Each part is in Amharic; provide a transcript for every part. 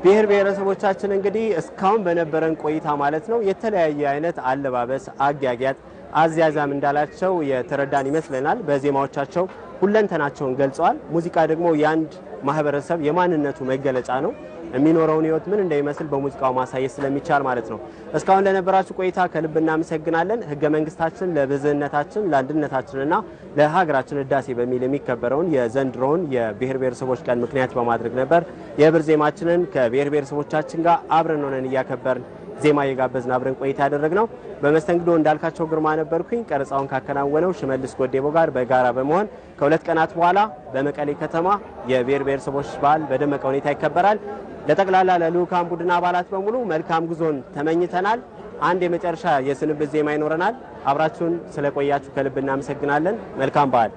ብሔር ብሔረሰቦቻችን እንግዲህ እስካሁን በነበረን ቆይታ ማለት ነው የተለያየ አይነት አለባበስ አጋጋጥ አዝያዛም እንዳላቸው የተረዳን ይመስለናል በዜማዎቻቸው ሁለንተናቸውን ገልጸዋል ሙዚቃ ደግሞ ያንድ ማህበረሰብ የማንነቱ መገለጫ ነው የሚኖረውን ህይወት ምን እንደሚመስል በሙዚቃው ማሳየት ስለሚቻል ማለት ነው እስካሁን ለነበራችሁ ቆይታ ከልብና እናመሰግናለን ህገ መንግስታችን ለብዝህነታችን ለአንድነታችንና ለሀገራችን ህዳሴ በሚል የሚከበረውን የዘንድሮውን የብሔር ብሔረሰቦች ቀን ምክንያት በማድረግ ነበር የብር ዜማችንን ከብሔር ብሔረሰቦቻችን ጋር አብረን ሆነን ያከበርን ዜማ የጋበዝን አብረን ቆይታ ያደረግነው በመስተንግዶ እንዳልካቸው ግርማ ነበርኩኝ ቀርጻውን ካከናወነው ሽመልስ ጎዴቦ ጋር በጋራ በመሆን ከሁለት ቀናት በኋላ በመቀሌ ከተማ የብሔር ብሔረሰቦች በዓል በደመቀ ሁኔታ ይከበራል ለጠቅላላ ለልኡካን ቡድን አባላት በሙሉ መልካም ጉዞን ተመኝተናል አንድ የመጨረሻ የስንብት ዜማ ይኖረናል አብራችሁን ስለቆያችሁ ከልብ እናመሰግናለን መልካም በዓል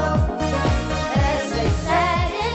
As they say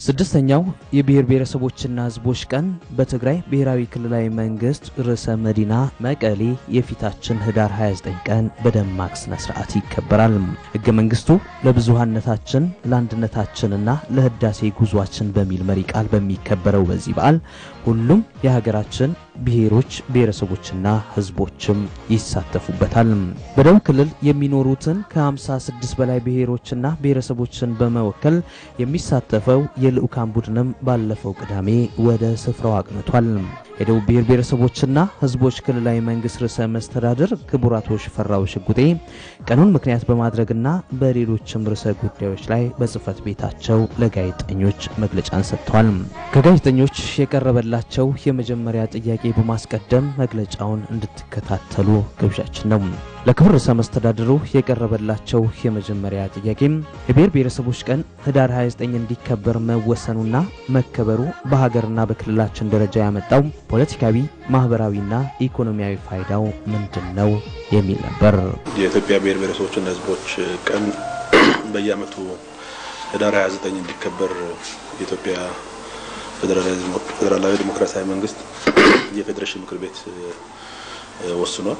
ስድስተኛው የብሔር ብሔረሰቦችና ህዝቦች ቀን በትግራይ ብሔራዊ ክልላዊ መንግስት ርዕሰ መዲና መቀሌ የፊታችን ህዳር 29 ቀን በደማቅ ስነ ስርዓት ይከበራል። ህገ መንግስቱ ለብዙሃነታችን ለአንድነታችንና ለህዳሴ ጉዟችን በሚል መሪ ቃል በሚከበረው በዚህ በዓል ሁሉም የሀገራችን ብሔሮች ብሔረሰቦችና ህዝቦችም ይሳተፉበታል። በደቡብ ክልል የሚኖሩትን ከ56 በላይ ብሔሮችና ብሔረሰቦችን በመወከል የሚሳተፈው የልኡካን ቡድንም ባለፈው ቅዳሜ ወደ ስፍራው አቅንቷል። የደቡብ ብሔር ብሔረሰቦችና ህዝቦች ክልላዊ መንግስት ርዕሰ መስተዳድር ክቡር አቶ ሽፈራው ሽጉጤ ቀኑን ምክንያት በማድረግና በሌሎችም ርዕሰ ጉዳዮች ላይ በጽህፈት ቤታቸው ለጋዜጠኞች መግለጫን ሰጥተዋል። ከጋዜጠኞች የቀረበላቸው የመጀመሪያ ጥያቄ በማስቀደም መግለጫውን እንድትከታተሉ ግብዣችን ነው። ለክቡር ርዕሰ መስተዳድሩ የቀረበላቸው የመጀመሪያ ጥያቄም የብሔር ብሔረሰቦች ቀን ህዳር 29 እንዲከበር መወሰኑና መከበሩ በሀገርና በክልላችን ደረጃ ያመጣው ፖለቲካዊ ማህበራዊና ኢኮኖሚያዊ ፋይዳው ምንድነው የሚል ነበር። የኢትዮጵያ ብሔር ብሔረሰቦችና ህዝቦች ቀን በየዓመቱ ህዳር 29 እንዲከበር የኢትዮጵያ ፌደራላዊ ዲሞክራሲያዊ መንግስት የፌዴሬሽን ምክር ቤት ወስኗል።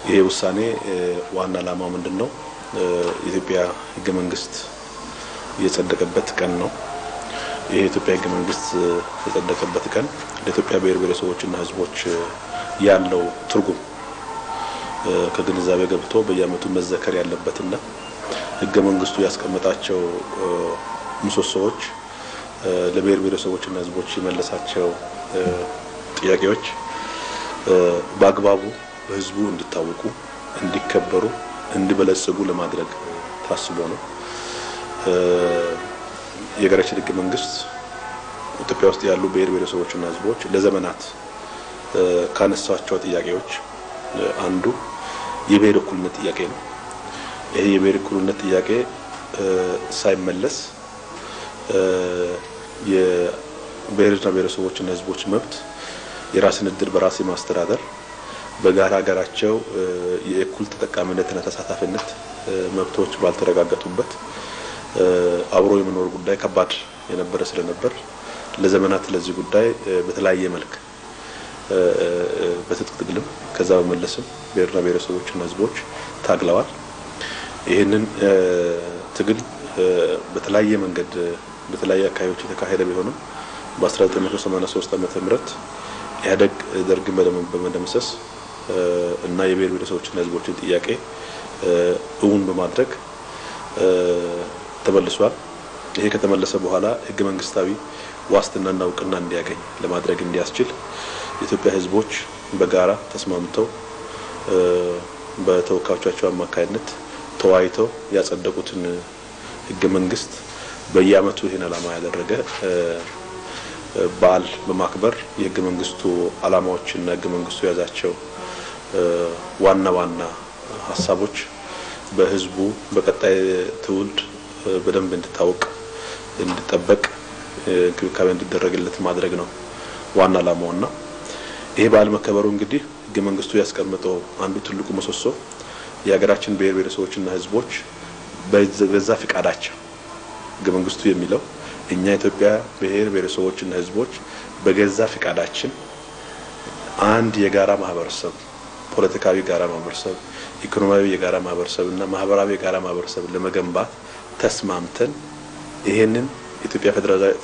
ይሄ ውሳኔ ዋና ዓላማው ምንድነው? የኢትዮጵያ ህገ መንግስት የጸደቀበት ቀን ነው። ይሄ የኢትዮጵያ ህገ መንግስት የጸደቀበት ቀን ለኢትዮጵያ ብሔር ብሔረሰቦችና ህዝቦች ያለው ትርጉም ከግንዛቤ ገብቶ በየዓመቱ መዘከር ያለበትና ህገ መንግስቱ ያስቀመጣቸው ምሰሶዎች ለብሔር ብሔረሰቦችና ህዝቦች የመለሳቸው ጥያቄዎች በአግባቡ በህዝቡ እንዲታወቁ እንዲከበሩ እንዲበለጽጉ ለማድረግ ታስቦ ነው። የሀገራችን ህገ መንግስት ኢትዮጵያ ውስጥ ያሉ ብሔር ብሔረሰቦችና ህዝቦች ለዘመናት ካነሳቸው ጥያቄዎች አንዱ የብሔር እኩልነት ጥያቄ ነው። ይሄ የብሔር እኩልነት ጥያቄ ሳይመለስ የብሔርና ብሔረሰቦችና ህዝቦች መብት የራስን እድል በራስ ማስተዳደር በጋራ ሀገራቸው የእኩል ተጠቃሚነትና ተሳታፊነት መብቶች ባልተረጋገጡበት አብሮ የመኖር ጉዳይ ከባድ የነበረ ስለነበር ለዘመናት ለዚህ ጉዳይ በተለያየ መልክ በትጥቅ ትግልም ከዛ በመለስም ብሔርና ብሔረሰቦችና ህዝቦች ታግለዋል። ይህንን ትግል በተለያየ መንገድ በተለያየ አካባቢዎች የተካሄደ ቢሆንም በ1983 ዓመተ ምህረት ኢህአዴግ ደርግን በመደምሰስ እና የብሔር ብሔረሰቦችና ህዝቦችን ጥያቄ እውን በማድረግ ተመልሷል። ይሄ ከተመለሰ በኋላ ህገ መንግስታዊ ዋስትናና እውቅና እንዲያገኝ ለማድረግ እንዲያስችል የኢትዮጵያ ህዝቦች በጋራ ተስማምተው በተወካዮቻቸው አማካይነት ተወያይተው ያጸደቁትን ህገ መንግስት በየዓመቱ ይሄን ዓላማ ያደረገ በዓል በማክበር የህገ መንግስቱ ዓላማዎችና ህገ መንግስቱ ያዛቸው ዋና ዋና ሐሳቦች በህዝቡ በቀጣይ ትውልድ በደንብ እንዲታወቅ እንዲጠበቅ እንክብካቤ እንዲደረግለት ማድረግ ነው ዋና ዓላማውና ይሄ በዓል መከበሩ እንግዲህ ህገ መንግስቱ ያስቀመጠው አንዱ ትልቁ ምሰሶ የሀገራችን ብሔር ብሔረሰቦችና ህዝቦች በዛ ፍቃዳቸው ህገ መንግስቱ የሚለው እኛ ኢትዮጵያ ብሔር ብሔረሰቦችና ህዝቦች በገዛ ፍቃዳችን አንድ የጋራ ማህበረሰብ ፖለቲካዊ የጋራ ማህበረሰብ ኢኮኖሚያዊ የጋራ ማህበረሰብና ማህበራዊ የጋራ ማህበረሰብ ለመገንባት ተስማምተን ይሄንን ኢትዮጵያ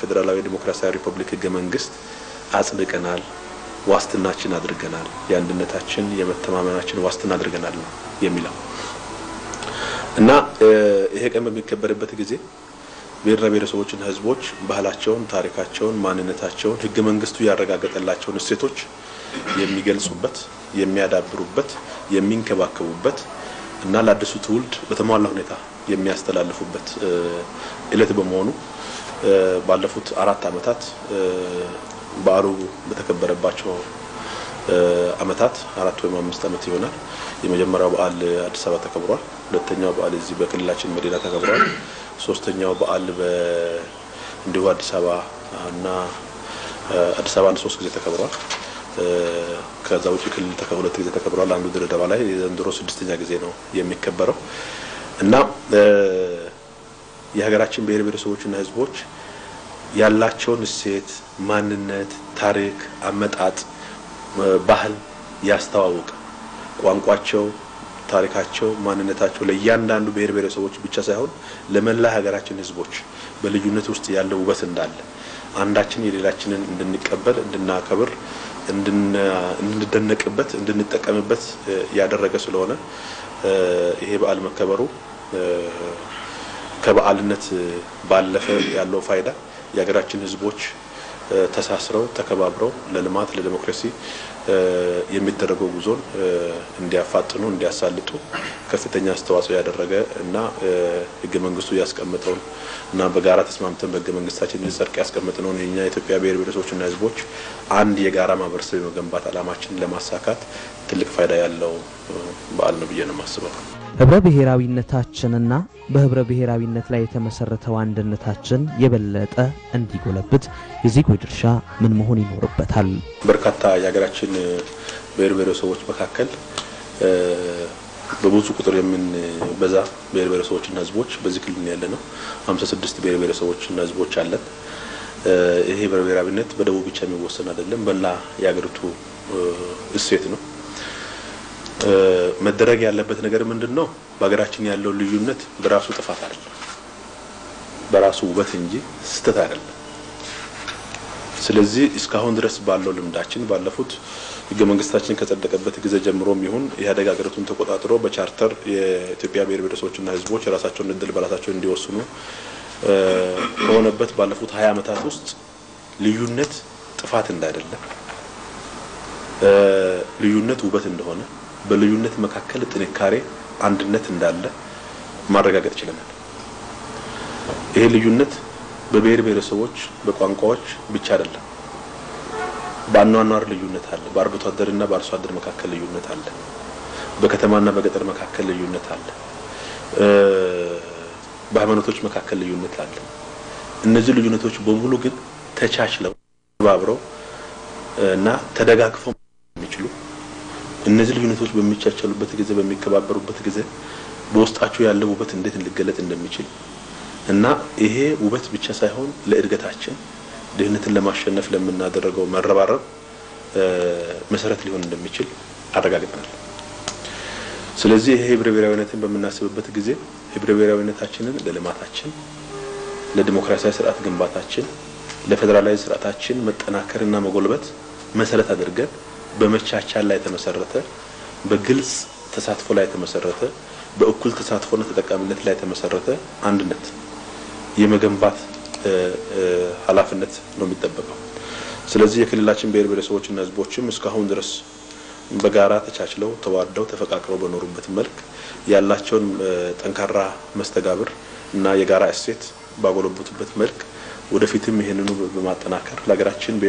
ፌደራላዊ ዲሞክራሲያዊ ሪፐብሊክ ህገ መንግስት አጽድቀናል፣ ዋስትናችን አድርገናል፣ የአንድነታችን የመተማመናችን ዋስትና አድርገናል ነው የሚለው እና ይሄ ቀን በሚከበርበት ጊዜ ብሔርና ብሔረሰቦችና ህዝቦች ባህላቸውን፣ ታሪካቸውን፣ ማንነታቸውን ህገ መንግስቱ ያረጋገጠላቸውን እሴቶች የሚገልጹበት፣ የሚያዳብሩበት፣ የሚንከባከቡበት እና ለአዲሱ ትውልድ በተሟላ ሁኔታ የሚያስተላልፉበት እለት በመሆኑ ባለፉት 4 ዓመታት በዓሉ በተከበረባቸው ዓመታት 4 ወይም 5 ዓመት ይሆናል። የመጀመሪያው በዓል አዲስ አበባ ተከብሯል። ሁለተኛው በዓል እዚህ በክልላችን መዲና ተከብሯል። ሶስተኛው በዓል እንዲሁ አዲስ አበባ እና አዲስ አበባ 3 ጊዜ ተከብሯል። ከዛ ውጪ ክልል ሁለት ጊዜ ተከብሯል። አንዱ ድሬዳዋ ላይ ዘንድሮ 6ኛ ጊዜ ነው የሚከበረው እና የሀገራችን ብሔር ብሔረሰቦችና ህዝቦች ያላቸውን እሴት፣ ማንነት፣ ታሪክ፣ አመጣጥ፣ ባህል ያስተዋውቅ ቋንቋቸው፣ ታሪካቸው፣ ማንነታቸው ለእያንዳንዱ ብሔር ብሔረሰቦች ብቻ ሳይሆን ለመላ ሀገራችን ህዝቦች በልዩነት ውስጥ ያለው ውበት እንዳለ አንዳችን የሌላችንን እንድንቀበል፣ እንድናከብር፣ እንድንደነቅበት፣ እንድንጠቀምበት ያደረገ ስለሆነ ይሄ በዓል መከበሩ ከበዓልነት ባለፈ ያለው ፋይዳ የሀገራችን ህዝቦች ተሳስረው ተከባብረው ለልማት ለዲሞክራሲ የሚደረገው ጉዞን እንዲያፋጥኑ እንዲያሳልጡ ከፍተኛ አስተዋጽኦ ያደረገ እና ህገ መንግስቱ ያስቀመጠውን እና በጋራ ተስማምተን በህገ መንግስታችን እንዲጸድቅ ያስቀመጥነውን የኛ የኢትዮጵያ ብሔር ብሔረሰቦችና ህዝቦች አንድ የጋራ ማህበረሰብ የመገንባት ዓላማችንን ለማሳካት ትልቅ ፋይዳ ያለው በዓል ነው ብዬ ነው የማስበው። ህብረ ብሔራዊነታችንና በህብረ ብሔራዊነት ላይ የተመሰረተው አንድነታችን የበለጠ እንዲጎለብት የዜጎች ድርሻ ምን መሆን ይኖርበታል? በርካታ የሀገራችን ብሔር ብሔረሰቦች መካከል በብዙ ቁጥር የምንበዛ ብሔር ብሔረሰቦችና ህዝቦች በዚህ ክልል ያለነው 56 ብሔር ብሔረሰቦችና ህዝቦች አለን። ይሄ ህብረ ብሔራዊነት በደቡብ ብቻ የሚወሰን አይደለም፣ በላ የሀገሪቱ እሴት ነው። መደረግ ያለበት ነገር ምንድነው? በሀገራችን ያለው ልዩነት በራሱ ጥፋት አይደለም፣ በራሱ ውበት እንጂ ስህተት አይደለም። ስለዚህ እስካሁን ድረስ ባለው ልምዳችን ባለፉት ህገ መንግስታችን ከጸደቀበት ጊዜ ጀምሮም ይሁን ኢህአዴግ ሀገሪቱን ተቆጣጥሮ በቻርተር የኢትዮጵያ ብሔር ብሔረሰቦችና ህዝቦች ራሳቸውን እድል በራሳቸው እንዲወስኑ ከሆነበት ባለፉት 20 ዓመታት ውስጥ ልዩነት ጥፋት እንዳይደለ ልዩነት ውበት እንደሆነ በልዩነት መካከል ጥንካሬ አንድነት እንዳለ ማረጋገጥ ችለናል። ይሄ ልዩነት በብሔር ብሔረሰቦች በቋንቋዎች ብቻ አይደለም። በአኗኗር ልዩነት አለ፣ በአርብቶ አደርና በአርሶ አደር መካከል ልዩነት አለ፣ በከተማና በገጠር መካከል ልዩነት አለ፣ በሃይማኖቶች መካከል ልዩነት አለ። እነዚህ ልዩነቶች በሙሉ ግን ተቻችለው ተባብረው እና ተደጋግፈው የሚችሉ እነዚህ ልዩነቶች በሚቻቻሉበት ጊዜ በሚከባበሩበት ጊዜ በውስጣቸው ያለው ውበት እንዴት ሊገለጥ እንደሚችል እና ይሄ ውበት ብቻ ሳይሆን ለእድገታችን ድህነትን ለማሸነፍ ለምናደርገው መረባረብ መሰረት ሊሆን እንደሚችል አረጋግጠናል። ስለዚህ ይሄ ህብረ ብሔራዊነትን በመናስብበት ጊዜ ህብረ ብሔራዊነታችንን ለልማታችን፣ ለዲሞክራሲያዊ ስርዓት ግንባታችን፣ ለፌደራላዊ ስርዓታችን መጠናከርና መጎልበት መሰረት አድርገን በመቻቻል ላይ ተመሰረተ፣ በግልጽ ተሳትፎ ላይ ተመሰረተ፣ በእኩል ተሳትፎና ተጠቃሚነት ላይ ተመሰረተ አንድነት የመገንባት ኃላፊነት ነው የሚጠበቀው። ስለዚህ የክልላችን ብሔር ብሔረሰቦችና ህዝቦችም እስካሁን ድረስ በጋራ ተቻችለው ተዋደው ተፈቃቅረው በኖሩበት መልክ ያላቸውን ጠንካራ መስተጋብር እና የጋራ እሴት ባጎለበቱበት መልክ ወደፊትም ይሄንኑ በማጠናከር ለሀገራችን